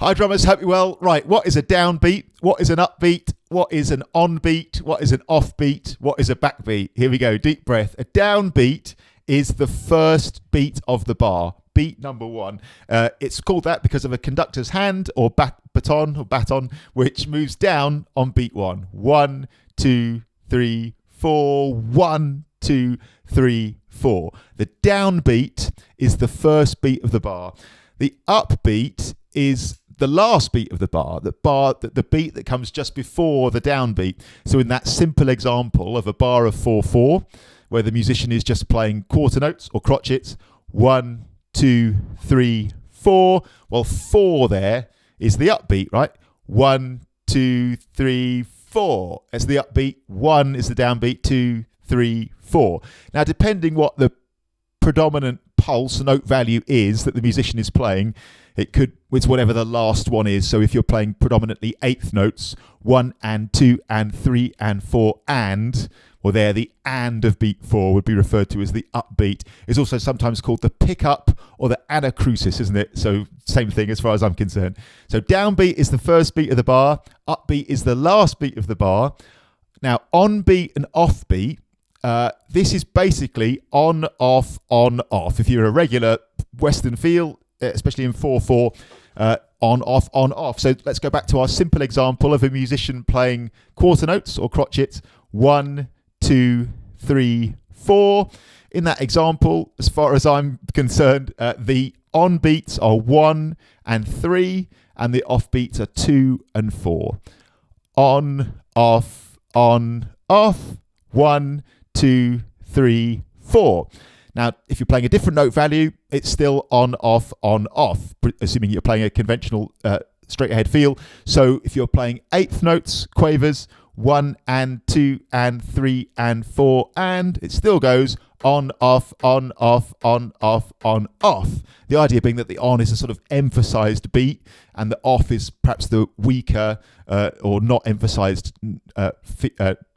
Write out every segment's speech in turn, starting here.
Hi drummers, hope you're well. Right, what is a downbeat? What is an upbeat? What is an onbeat? What is an offbeat? What is a backbeat? Here we go, deep breath. A downbeat is the first beat of the bar, beat number one. It's called that because of a conductor's hand or baton, which moves down on beat one. 1, 2, 3, 4. 1, 2, 3, 4. The downbeat is the first beat of the bar. The upbeat is the last beat of the bar, the beat that comes just before the downbeat. So in that simple example of a bar of 4/4, where the musician is just playing quarter notes or crotchets, 1, 2, 3, 4. Well, 4 there is the upbeat, right? 1, 2, 3, 4. That's the upbeat. 1 is the downbeat. 2, 3, 4. Now, depending what the predominant pulse note value is that the musician is playing, it's whatever the last one is. So if you're playing predominantly eighth notes, 1 and 2 and 3 and 4 and, well, there, the and of beat 4 would be referred to as the upbeat. It's also sometimes called the pickup or the anacrusis, isn't it? So same thing as far as I'm concerned. So downbeat is the first beat of the bar. Upbeat is the last beat of the bar. Now, onbeat and offbeat, this is basically on, off, on, off. If you're a regular Western feel, especially in 4/4, on, off, on, off. So let's go back to our simple example of a musician playing quarter notes or crotchets. 1, 2, 3, 4. In that example, as far as I'm concerned, the on beats are 1 and 3, and the off beats are 2 and 4. On, off, 1, 2, 3, 4. Now, if you're playing a different note value, it's still on, off, assuming you're playing a conventional straight ahead feel. So if you're playing eighth notes, quavers, 1 and 2 and 3 and 4, and it still goes on, off, on, off, on, off, on, off. The idea being that the on is a sort of emphasized beat, and the off is perhaps the weaker or not emphasized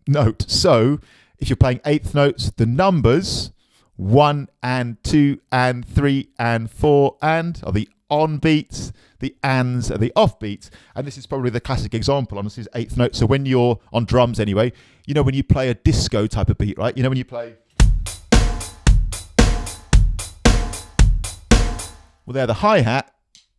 note. So if you're playing eighth notes, the numbers 1 and 2 and 3 and 4 and are the on beats, the ands are the off beats. And this is probably the classic example, honestly, is eighth note. So when you're on drums anyway, you know when you play a disco type of beat, right? You know when you play, well, there, the hi-hat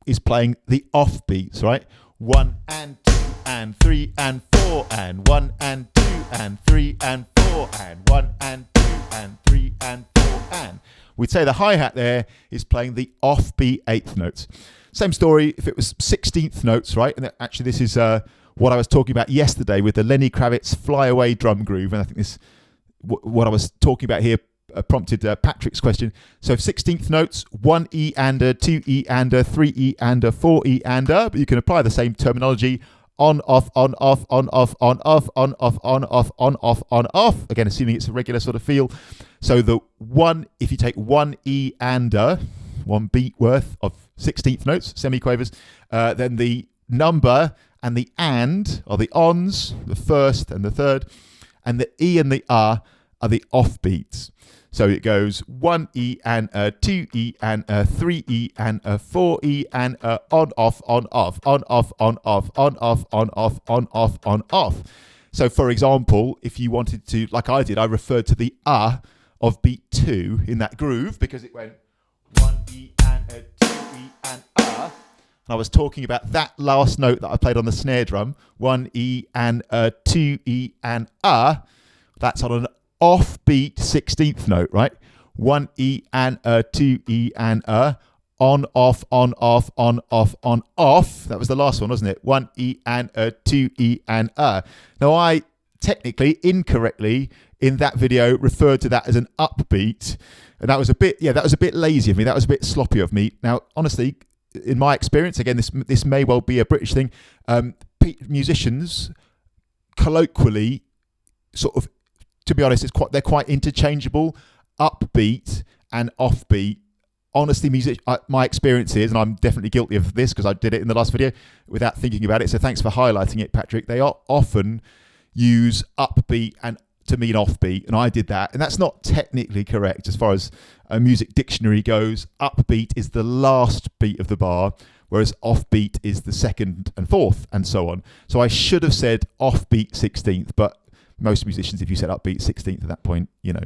is playing the off beats, right? 1 and 2 and 3 and 4 and 1 and 2 and 3 and 4 and 1 and 2 and 3 and 4 and. We'd say the hi-hat there is playing the offbeat eighth notes. Same story if it was 16th notes, right? And actually this is what I was talking about yesterday with the Lenny Kravitz Fly Away drum groove. And I think this, what I was talking about here prompted Patrick's question. So 16th notes, 1 E and a, 2 E and a, 3 E and a, 4 E and a. But you can apply the same terminology. On, off, on, off, on, off, on, off, on, off, on, off, on, off, on, off. Again, assuming it's a regular sort of feel. So the one, if you take 1 E and a, 1 beat worth of 16th notes, semi-quavers, then the number and the and are the ons, the first and the third, and the E and the are the off beats. So it goes 1 E and a, 2 E and a, 3 E and a, 4 E and a, on, off, on, off, on, off, on, off, on, off, on, off, on, off, on, off. So for example, if you wanted to, like I did, I referred to the of beat 2 in that groove because it went 1 E and a, 2 E and a. And I was talking about that last note that I played on the snare drum, 1 E and a, 2 E and a. That's on an offbeat 16th note, right? 1 E and a, 2 E and a, on, off, on, off, on, off, on, off. That was the last one, wasn't it? 1 E and a, 2 E and a. Now I technically, incorrectly, in that video referred to that as an upbeat. And that was a bit lazy of me. That was a bit sloppy of me. Now, honestly, in my experience, again, this may well be a British thing. Musicians colloquially sort of, to be honest, they're quite interchangeable. Upbeat and offbeat. Honestly, my experience is, and I'm definitely guilty of this because I did it in the last video without thinking about it. So thanks for highlighting it, Patrick. They often use upbeat and to mean offbeat, and I did that, and that's not technically correct as far as a music dictionary goes. Upbeat is the last beat of the bar, whereas offbeat is the second and fourth, and so on. So I should have said offbeat 16th, but most musicians, if you said upbeat 16th at that point, you know,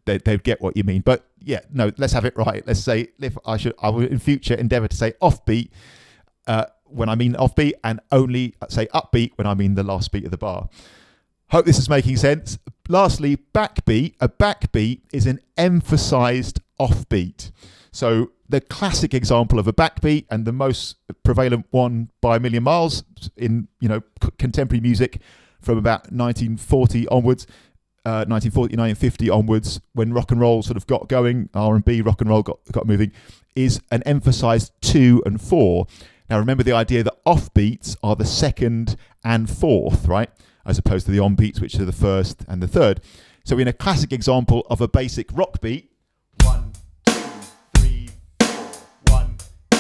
they'd get what you mean. But yeah, no, let's have it right. Let's say, I will in future endeavour to say offbeat when I mean offbeat, and only say upbeat when I mean the last beat of the bar. Hope this is making sense. Lastly, backbeat. A backbeat is an emphasised offbeat. So the classic example of a backbeat, and the most prevalent one by a million miles in, you know, contemporary music from about 1940 onwards, 1940, 1950 onwards, when rock and roll sort of got going, R&B, rock and roll got moving, is an emphasised 2 and 4. Now remember the idea that offbeats are the second and fourth, right? As opposed to the onbeats, which are the first and the third. So in a classic example of a basic rock beat, 1, 2, 3, 4, 1, 2,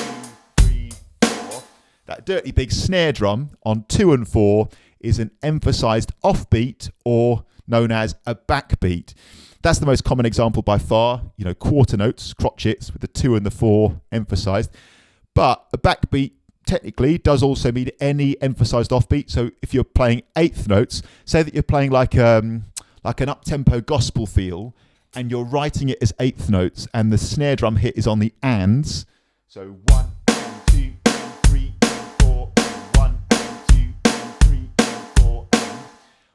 3, 4, that dirty big snare drum on 2 and 4 is an emphasised offbeat, or known as a backbeat. That's the most common example by far, you know, quarter notes, crotchets with the 2 and the 4 emphasised. But a backbeat technically does also mean any emphasised offbeat. So if you're playing eighth notes, say that you're playing like an up-tempo gospel feel, and you're writing it as eighth notes, and the snare drum hit is on the ands. So 1 and 2 and 3 and 4 and 1 and 2 and 3 and 4 and...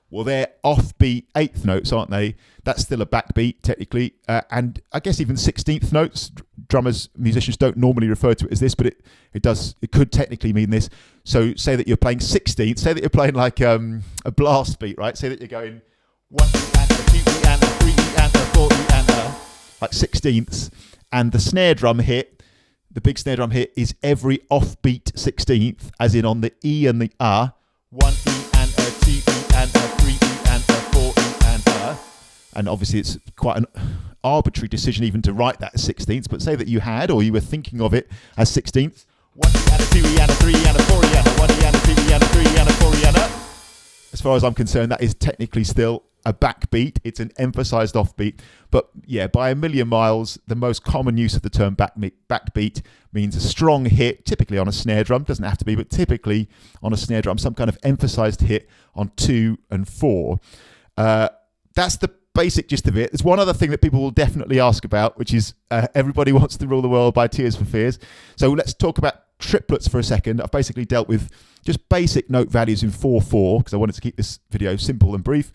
Well, they're offbeat eighth notes, aren't they? That's still a backbeat technically, and I guess even 16th notes. Drummers, musicians don't normally refer to it as this, but it could technically mean this. So say that you're playing 16th, say that you're playing like a blast beat, right? Say that you're going 1 E and a 2 E and a 3 E and a 4 E and a, like 16ths, and the snare drum hit, the big snare drum hit is every offbeat 16th, as in on the E and the 1 E and a 2 E and a 3 E and a 4 E and a. And obviously it's quite an arbitrary decision even to write that as 16ths, but say that you had, or you were thinking of it as 16ths. 1 E and a 2 E and a 3 E and a 4 E and a 1 E and a 2 E and a 3 E and a 4 E and a. As far as I'm concerned, that is technically still a backbeat. It's an emphasised offbeat. But yeah, by a million miles, the most common use of the term backbeat means a strong hit, typically on a snare drum. Doesn't have to be, but typically on a snare drum, some kind of emphasised hit on 2 and 4. That's the basic gist of it. There's one other thing that people will definitely ask about, which is Everybody Wants to Rule the World by Tears for Fears. So let's talk about triplets for a second. I've basically dealt with just basic note values in 4/4 because I wanted to keep this video simple and brief.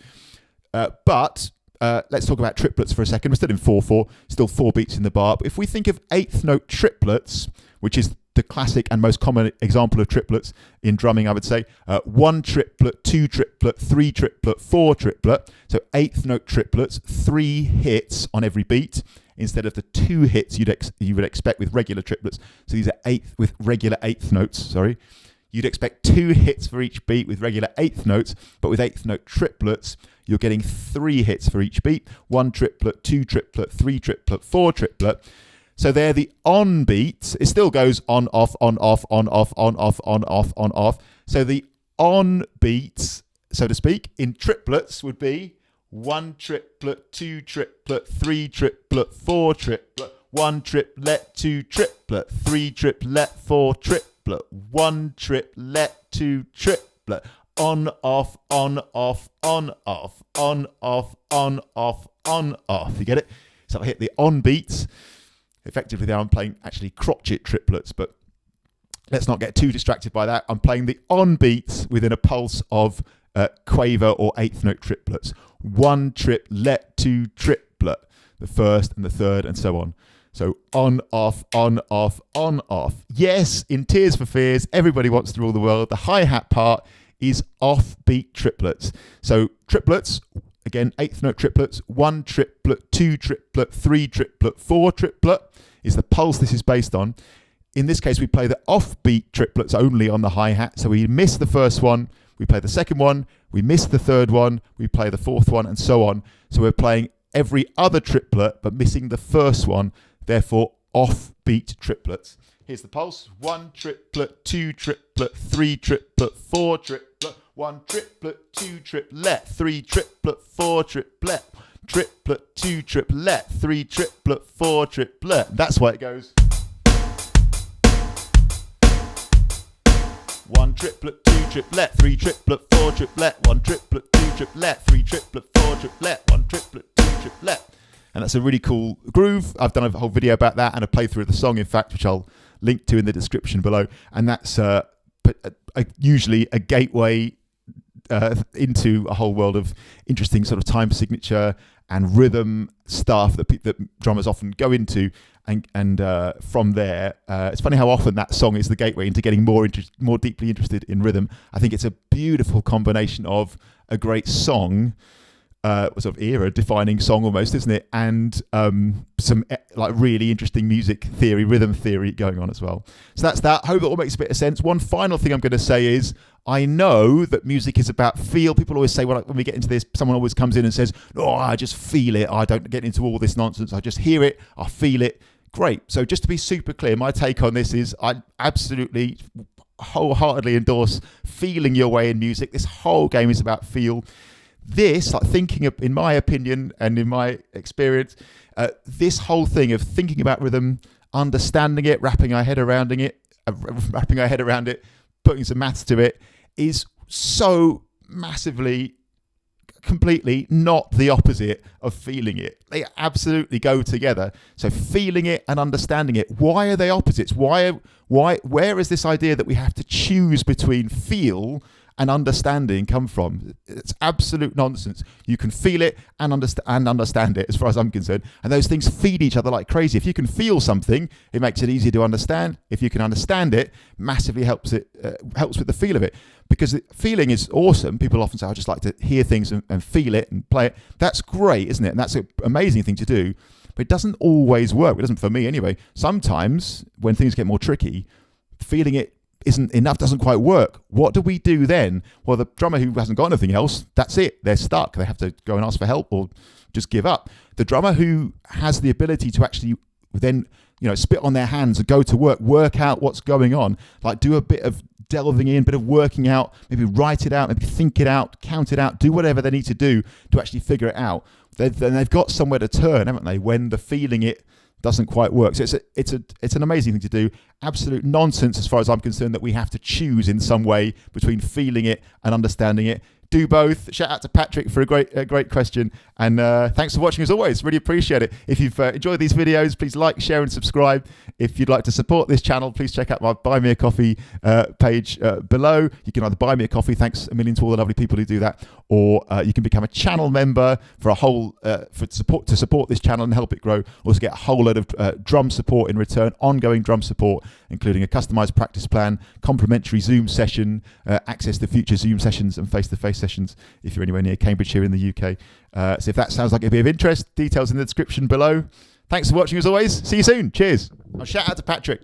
But let's talk about triplets for a second. We're still in 4/4, still 4 beats in the bar. But if we think of eighth note triplets, which is the classic and most common example of triplets in drumming, I would say 1 triplet, 2 triplet, 3 triplet, 4 triplet. So eighth note triplets, 3 hits on every beat instead of the 2 hits you would expect with regular triplets. So these are with regular eighth notes. Sorry, you'd expect 2 hits for each beat with regular eighth notes, but with eighth note triplets, you're getting 3 hits for each beat: 1 triplet, 2 triplet, 3 triplet, 4 triplet. So they're the on beats. It still goes on, off, on, off, on, off, on, off, on, off, on, off. So the on beats, so to speak, in triplets would be 1 triplet, 2 triplet, 3 triplet, 4 triplet, 1 triplet, 2 triplet, 3 triplet, 4 triplet, 1 triplet, 2 triplet, on, off, on, off, on, off, on, off, on, off, on, off. You get it? So I hit the on beats. Effectively there I'm playing actually crotchet triplets, but let's not get too distracted by that. I'm playing the on beats within a pulse of quaver or eighth note triplets. 1 triplet, 2 triplet, the first and the third and so on. So on, off, on, off, on, off. Yes, in Tears for Fears, Everybody Wants to Rule the World, the hi-hat part is offbeat triplets. So triplets, again, eighth note triplets, 1 triplet, 2 triplet, 3 triplet, 4 triplet is the pulse this is based on. In this case, we play the offbeat triplets only on the hi-hat. So we miss the first one, we play the second one, we miss the third one, we play the fourth one, and so on. So we're playing every other triplet, but missing the first one, therefore offbeat triplets. Here's the pulse: 1 triplet, 2 triplet, 3 triplet, 4 triplet, 1 triplet, 2 triplet, 3 triplet, 4 triplet, triplet, 2 triplet, 3 triplet, 4 triplet. That's why it goes. triplet, 2 triplet, 3 triplet, 4 triplet, 1 triplet, 2 triplet, 3 triplet, 4 triplet, 1 triplet, 2 triplet. And that's a really cool groove. I've done a whole video about that and a playthrough of the song, in fact, which I'll link to in the description below. And that's usually a gateway into a whole world of interesting sort of time signature and rhythm stuff that drummers often go into. And from there, it's funny how often that song is the gateway into getting more deeply interested in rhythm. I think it's a beautiful combination of a great song, sort of era-defining song almost, isn't it? And some like really interesting music theory, rhythm theory going on as well. So that's that. Hope it all makes a bit of sense. One final thing I'm going to say is, I know that music is about feel. People always say, when we get into this, someone always comes in and says, "Oh, I just feel it. I don't get into all this nonsense. I just hear it. I feel it." Great. So just to be super clear, my take on this is I absolutely wholeheartedly endorse feeling your way in music. This whole game is about feel. This, like thinking of, in my opinion and in my experience, this whole thing of thinking about rhythm, understanding it, wrapping our head around it, putting some maths to it, is so massively, completely not the opposite of feeling it. They absolutely go together. So feeling it and understanding it. Why are they opposites? Where is this idea that we have to choose between feel and understanding come from? It's absolute nonsense. You can feel it and understand it, as far as I'm concerned. And those things feed each other like crazy. If you can feel something, it makes it easier to understand. If you can understand it, massively helps with the feel of it. Because feeling is awesome. People often say, "I just like to hear things and feel it and play it." That's great, isn't it? And that's an amazing thing to do. But it doesn't always work. It doesn't for me anyway. Sometimes when things get more tricky, feeling it isn't enough, doesn't quite work. What do we do then? Well, the drummer who hasn't got anything else, that's it. They're stuck. They have to go and ask for help or just give up. The drummer who has the ability to actually then, spit on their hands and go to work out what's going on, like do a bit of delving in, bit of working out, maybe write it out, maybe think it out, count it out, do whatever they need to do to actually figure it out. Then they've got somewhere to turn, haven't they, when the feeling it doesn't quite work. So it's an amazing thing to do. Absolute nonsense as far as I'm concerned that we have to choose in some way between feeling it and understanding it. Do both. Shout out to Patrick for a great question. And thanks for watching as always. Really appreciate it. If you've enjoyed these videos, please like, share and subscribe. If you'd like to support this channel, please check out my Buy Me a Coffee page below. You can either buy me a coffee, thanks a million to all the lovely people who do that, or you can become a channel member for to support this channel and help it grow. Also get a whole load of drum support in return, ongoing drum support, including a customized practice plan, complimentary Zoom session, access to future Zoom sessions and face-to-face sessions if you're anywhere near Cambridgeshire in the UK. So if that sounds like it'd be of interest, details in the description below. Thanks for watching as always. See you soon. Cheers. I'll shout out to Patrick.